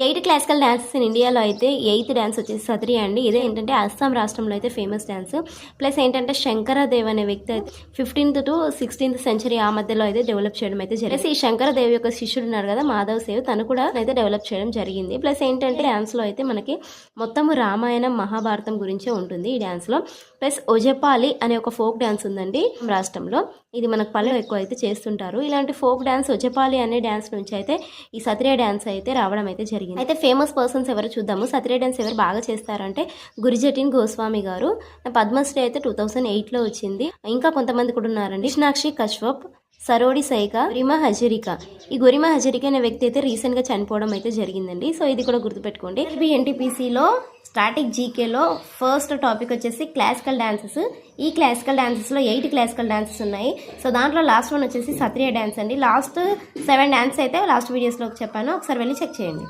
8 classical dances in ఇండియాలో అయితే 8th dance వచ్చేసి సత్రియా అండి. ఇదే ఏంటంటే అస్సాం రాష్ట్రంలో అయితే ఫేమస్ డాన్స్. ప్లస్ ఏంటంటే శంకరదేవ్ అనే వ్యక్తి అయితే 15th to 16th సెంచరీ ఆ మధ్యలో అయితే డెవలప్ చేయడం అయితే జరిగింది. ఈ శంకరదేవ్ యొక్క శిష్యుడు ఉన్నారు కదా మాధవ్ సేవ్, తను కూడా అయితే డెవలప్ చేయడం జరిగింది. ప్లస్ ఏంటంటే డాన్స్ లో అయితే మనకి మొత్తం రామాయణం మహాభారతం గురించే ఉంటుంది ఈ డాన్స్ లో. ప్లస్ ఒజపాలి అనే ఒక ఫోక్ డాన్స్ ఉందండి రాష్ట్రంలో. ఇది మనకు పల్లెలో ఎక్కువ అయితే చేస్తుంటారు. ఇలాంటి ఫోక్ డాన్స్ ఒజపాలి అనే డాన్స్ నుంచి అయితే ఈ సత్రియా డాన్స్ అయితే రావడం అయితే జరిగింది. అయితే ఫేమస్ పర్సన్స్ ఎవరు చూద్దాము. సత్రియా డాన్స్ ఎవరు బాగా చేస్తారంటే గురిజటిన్ గోస్వామి గారు. పద్మశ్రీ అయితే 2008లో వచ్చింది. ఇంకా కొంతమంది కూడా ఉన్నారండి. కృష్ణాక్షి కశ్యప్, సరోడి సైకా, గొరిమా హజరిక. ఈ గొరిమా హజరిక అనే వ్యక్తి అయితే రీసెంట్ గా చనిపోవడం అయితే జరిగిందండి. సో ఇది కూడా గుర్తుపెట్టుకోండి. ఎన్టీపీసీలో స్టాటిక్ జీకేలో ఫస్ట్ టాపిక్ వచ్చేసి క్లాసికల్ డాన్సెస్. ఈ క్లాసికల్ డాన్సెస్లో 8 క్లాసికల్ డాన్సెస్ ఉన్నాయి. సో దాంట్లో లాస్ట్ వన్ వచ్చేసి సత్రియా డాన్స్ అండి. లాస్ట్ 7 డాన్స్ అయితే లాస్ట్ వీడియోస్లో చెప్పాను, ఒకసారి వెళ్ళి చెక్ చేయండి.